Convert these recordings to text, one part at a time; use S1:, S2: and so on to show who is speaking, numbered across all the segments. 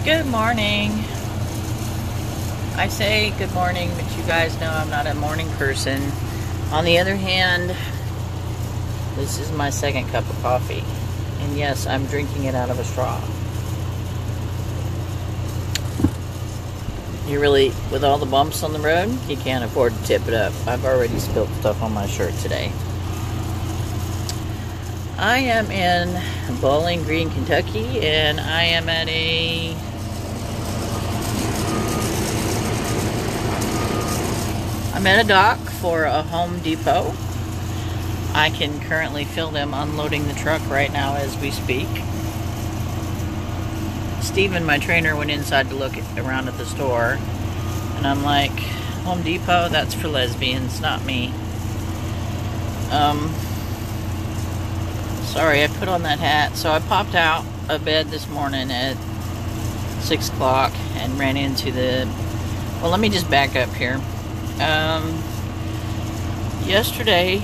S1: Good morning. I say good morning, but you guys know I'm not a morning person. On the other hand, this is my second cup of coffee. And yes, I'm drinking it out of a straw. You really, with all the bumps on the road, you can't afford to tip it up. I've already spilled stuff on my shirt today. I am in Bowling Green, Kentucky, and I am at I'm at a dock for a Home Depot. I can currently feel them unloading the truck right now as we speak. Steven, my trainer, went inside to look around at the store, and I'm like, Home Depot, that's for lesbians, not me. Sorry, I put on that hat. So I popped out of bed this morning at 6 o'clock and ran into well, let me just back up here. Yesterday,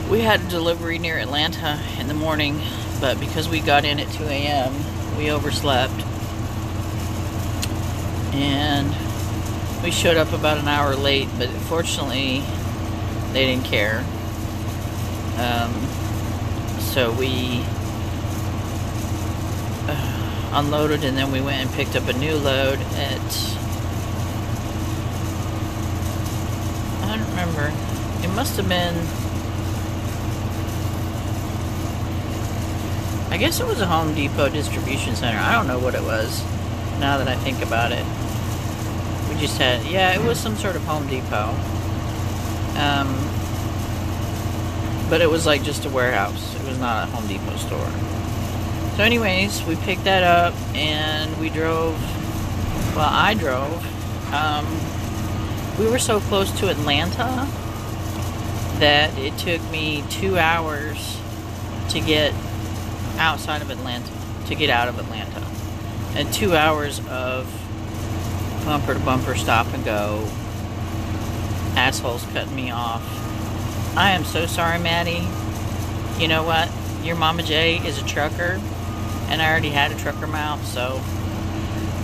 S1: we had a delivery near Atlanta in the morning, but because we got in at 2 a.m., we overslept. And we showed up about an hour late, but fortunately, they didn't care. So we unloaded, and then we went and picked up a new load at, I don't remember, it must have been, I guess it was a Home Depot distribution center. I don't know what it was, now that I think about it. We just had, yeah, it was some sort of Home Depot. But it was like just a warehouse. It was not a Home Depot store. So anyways, we picked that up and we drove, well, I drove. We were so close to Atlanta that it took me 2 hours to get outside of Atlanta, to get out of Atlanta. And 2 hours of bumper to bumper stop and go. Assholes cutting me off. I am so sorry, Maddie. You know what? Your Mama J is a trucker, and I already had a trucker mouth, so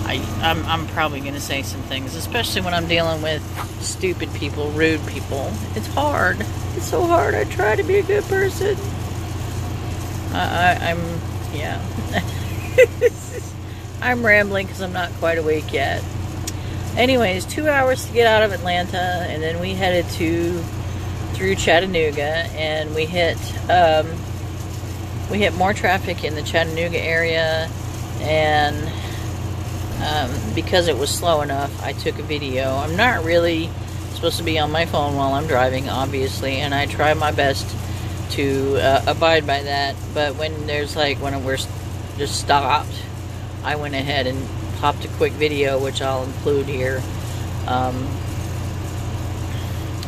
S1: I'm probably going to say some things, especially when I'm dealing with stupid people, rude people. It's hard. It's so hard. I try to be a good person. Yeah. I'm rambling because I'm not quite awake yet. Anyways, 2 hours to get out of Atlanta, and then we headed through Chattanooga, and we hit more traffic in the Chattanooga area, and because it was slow enough, I took a video. I'm not really supposed to be on my phone while I'm driving, obviously, and I try my best to abide by that, but when we're just stopped, I went ahead and popped a quick video, which I'll include here. I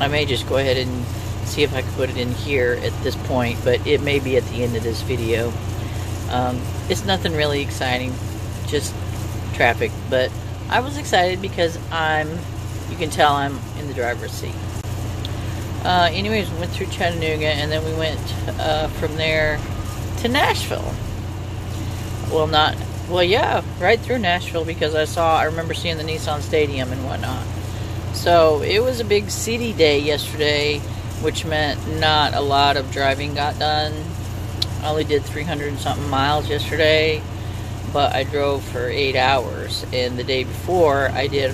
S1: may just go ahead and see if I can put it in here at this point, but it may be at the end of this video. It's nothing really exciting, just traffic, but I was excited because you can tell I'm in the driver's seat. Anyways, we went through Chattanooga, and then we went from there to Nashville. Well, yeah, right through Nashville, because I remember seeing the Nissan Stadium and whatnot. So it was a big city day yesterday, which meant not a lot of driving got done. I only did 300 and something miles yesterday, but I drove for 8 hours. And the day before, I did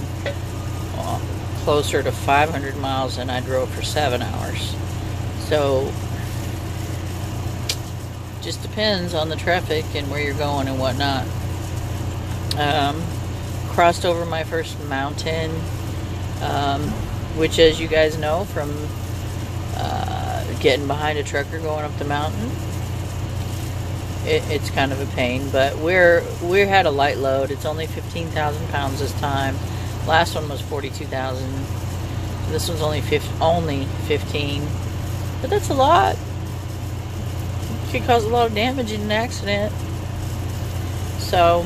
S1: closer to 500 miles, and I drove for 7 hours. So just depends on the traffic and where you're going and whatnot. Crossed over my first mountain, which, as you guys know from getting behind a trucker going up the mountain, it's kind of a pain, but we had a light load. It's only 15,000 pounds this time. Last one was 42,000. This one's only 15, but that's a lot. It could cause a lot of damage in an accident. So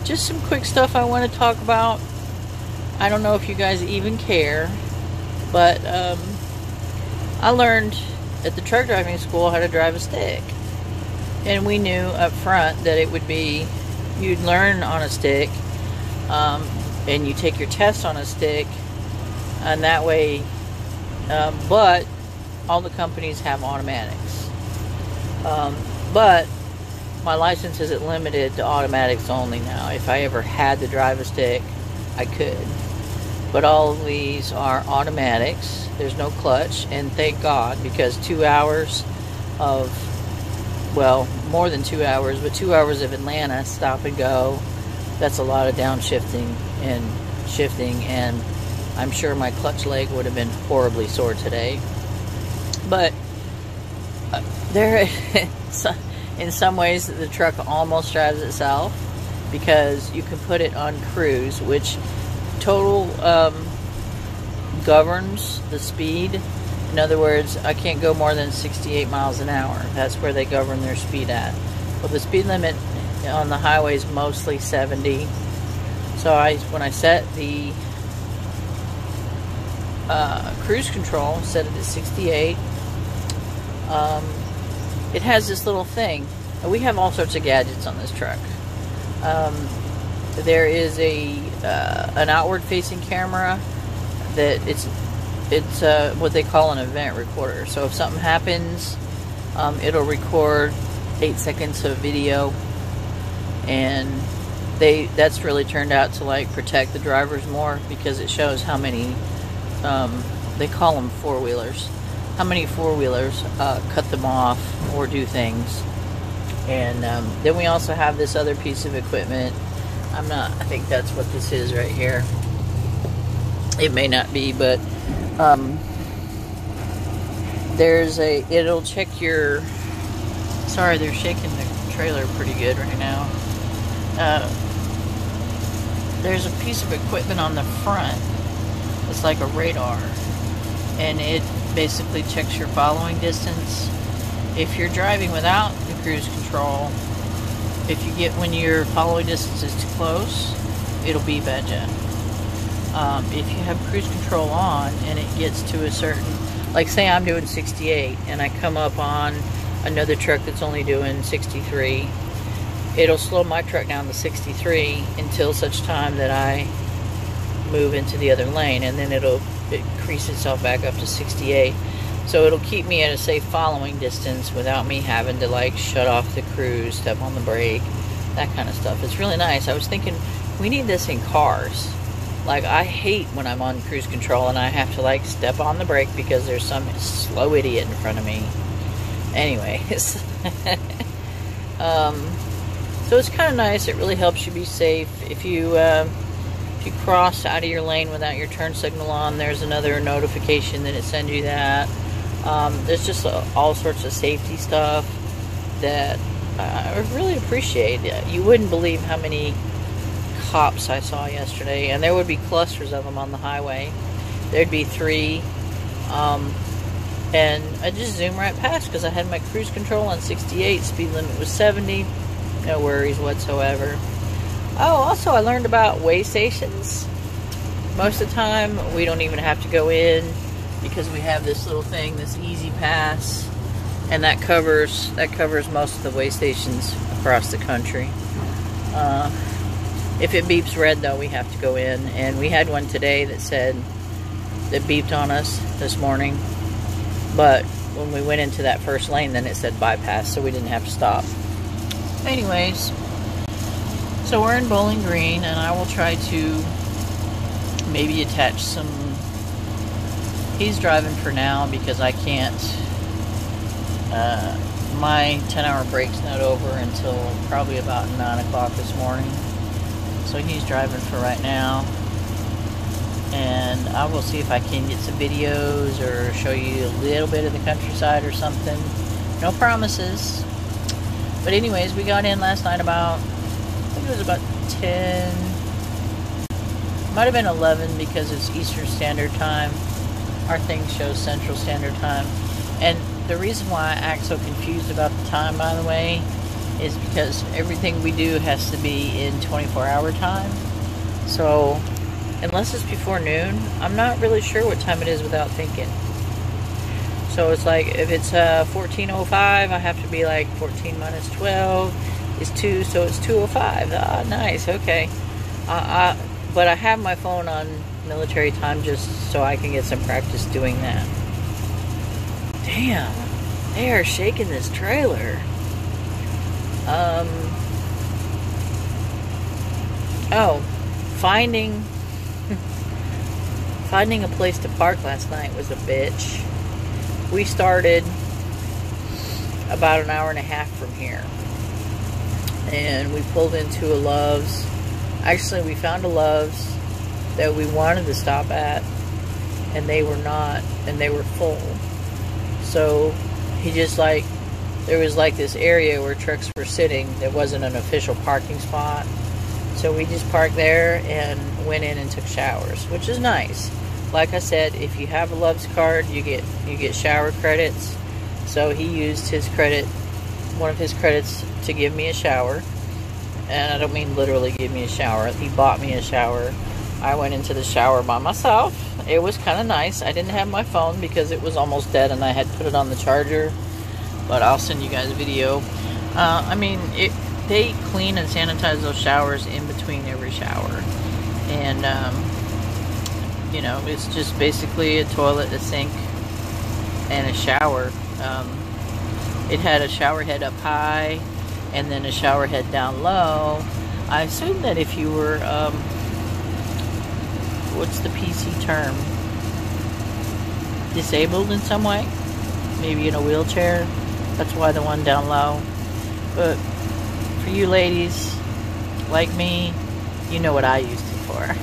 S1: just some quick stuff I want to talk about. I don't know if you guys even care, but I learned at the truck driving school how to drive a stick. And we knew up front that it would be you'd learn on a stick, and you take your test on a stick, and that way, but all the companies have automatics. But my license isn't limited to automatics only now. If I ever had to drive a stick, I could. But all of these are automatics. There's no clutch, and thank God, because 2 hours of, well, more than 2 hours, but 2 hours of Atlanta stop and go, that's a lot of downshifting and shifting, and I'm sure my clutch leg would have been horribly sore today. But there, in some ways, the truck almost drives itself, because you can put it on cruise, which total governs the speed. In other words, I can't go more than 68 miles an hour. That's where they govern their speed at. Well, the speed limit on the highway is mostly 70. So when I set the cruise control, set it at 68. It has this little thing. We have all sorts of gadgets on this truck. There is an outward-facing camera that it's what they call an event recorder. So if something happens, it'll record 8 seconds of video, and that's really turned out to like protect the drivers more, because it shows how many they call them four-wheelers, how many four-wheelers cut them off or do things. And then we also have this other piece of equipment. I think that's what this is right here. It may not be, but it'll check your, sorry, they're shaking the trailer pretty good right now. There's a piece of equipment on the front. It's like a radar, and it basically checks your following distance. If you're driving without the cruise control, when your following distance is too close, it'll beep at you. If you have cruise control on and it gets to a certain, like say I'm doing 68 and I come up on another truck that's only doing 63, it'll slow my truck down to 63 until such time that I move into the other lane, and then it'll increase itself back up to 68. So it'll keep me at a safe following distance without me having to like shut off the cruise, step on the brake, that kind of stuff. It's really nice. I was thinking we need this in cars. Like, I hate when I'm on cruise control and I have to like step on the brake because there's some slow idiot in front of me. Anyways, so it's kind of nice. It really helps you be safe. If you cross out of your lane without your turn signal on, there's another notification that it sends you that. There's just all sorts of safety stuff that I really appreciate. You wouldn't believe how many cops I saw yesterday, and there would be clusters of them on the highway. There'd be 3, and I just zoomed right past because I had my cruise control on 68, speed limit was 70, no worries whatsoever. Oh, also I learned about way stations. Most of the time we don't even have to go in, because we have this little thing, this Easy Pass, and that covers most of the way stations across the country. If it beeps red, though, we have to go in, and we had one today that beeped on us this morning, but when we went into that first lane, then it said bypass, so we didn't have to stop. Anyways, so we're in Bowling Green, and I will try to maybe attach some. He's driving for now because I can't. My 10-hour break's not over until probably about 9 o'clock this morning. So he's driving for right now. And I will see if I can get some videos or show you a little bit of the countryside or something. No promises. But anyways, we got in last night about, I think it was about 10. Might have been 11 because it's Eastern Standard Time. Our thing shows Central Standard Time. And the reason why I act so confused about the time, by the way, is because everything we do has to be in 24-hour time. So, unless it's before noon, I'm not really sure what time it is without thinking. So it's like, if it's 14:05, I have to be like 14 minus 12. is 2, so it's 2:05. Ah, nice. Okay. But I have my phone on military time just so I can get some practice doing that. Damn, they are shaking this trailer. Oh, finding a place to park last night was a bitch. We started about an hour and a half from here, and we pulled into a Love's. Actually, we found a Love's that we wanted to stop at, and they were not, and they were full. So he just there was this area where trucks were sitting that wasn't an official parking spot. So we just parked there and went in and took showers, which is nice. Like I said, if you have a Love's card, you get shower credits. So he used his credit, one of his credits, to give me a shower. And I don't mean literally give me a shower. He bought me a shower. I went into the shower by myself. It was kind of nice. I didn't have my phone because it was almost dead and I had put it on the charger. But I'll send you guys a video. I mean, they clean and sanitize those showers in between every shower. And, you know, it's just basically a toilet, a sink, and a shower. It had a shower head up high and then a shower head down low. I assume that if you were, what's the PC term? Disabled in some way? Maybe in a wheelchair? That's why the one down low. But for you ladies, like me, you know what I used it for.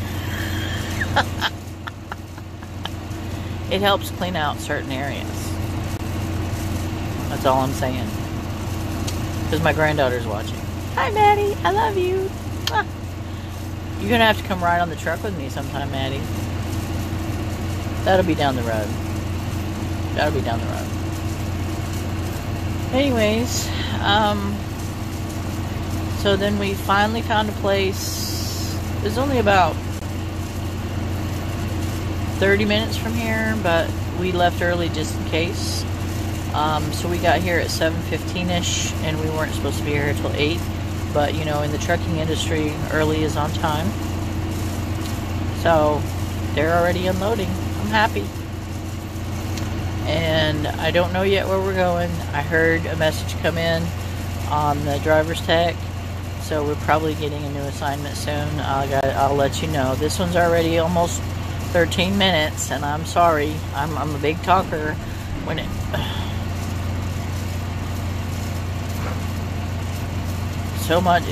S1: It helps clean out certain areas. That's all I'm saying. Because my granddaughter's watching. Hi, Maddie. I love you. Ah. You're going to have to come ride on the truck with me sometime, Maddie. That'll be down the road. That'll be down the road. Anyways, so then we finally found a place. It was only about 30 minutes from here, but we left early just in case. So we got here at 7:15ish, and we weren't supposed to be here until 8. But, you know, in the trucking industry, early is on time. So they're already unloading. I'm happy. And I don't know yet where we're going. I heard a message come in on the driver's tech. So we're probably getting a new assignment soon. I'll let you know. This one's already almost 13 minutes, and I'm sorry. I'm a big talker when it... so much.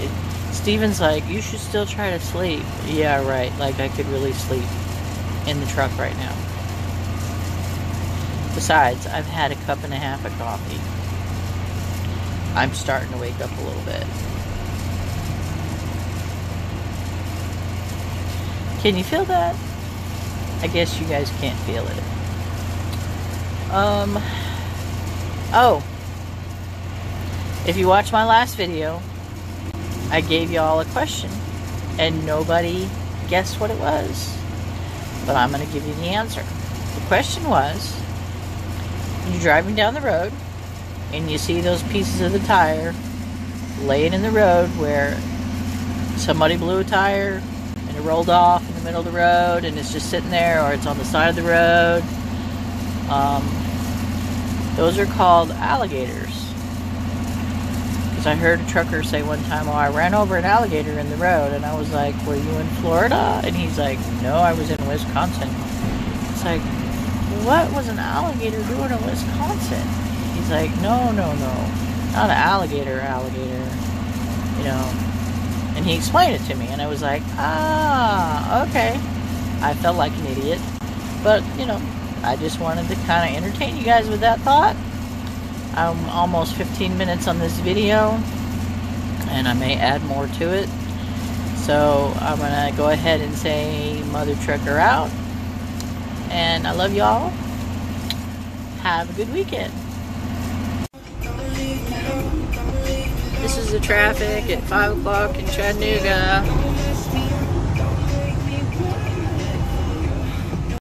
S1: Steven's like, you should still try to sleep. Yeah, right. Like, I could really sleep in the truck right now. Besides, I've had a cup and a half of coffee. I'm starting to wake up a little bit. Can you feel that? I guess you guys can't feel it. Oh. If you watched my last video, I gave y'all a question, and nobody guessed what it was. But I'm going to give you the answer. The question was, you're driving down the road, and you see those pieces of the tire laying in the road where somebody blew a tire, and it rolled off in the middle of the road, and it's just sitting there, or it's on the side of the road. Those are called alligators. I heard a trucker say one time, oh, I ran over an alligator in the road, and I was like, were you in Florida? And he's like, no, I was in Wisconsin. It's like, what was an alligator doing in Wisconsin? He's like, no, not an alligator, you know. And he explained it to me, and I was like, ah, okay. I felt like an idiot, but, you know, I just wanted to kind of entertain you guys with that thought. I'm almost 15 minutes on this video, and I may add more to it. So I'm going to go ahead and say Mother Trucker out. And I love y'all. Have a good weekend. This is the traffic at 5 o'clock in Chattanooga.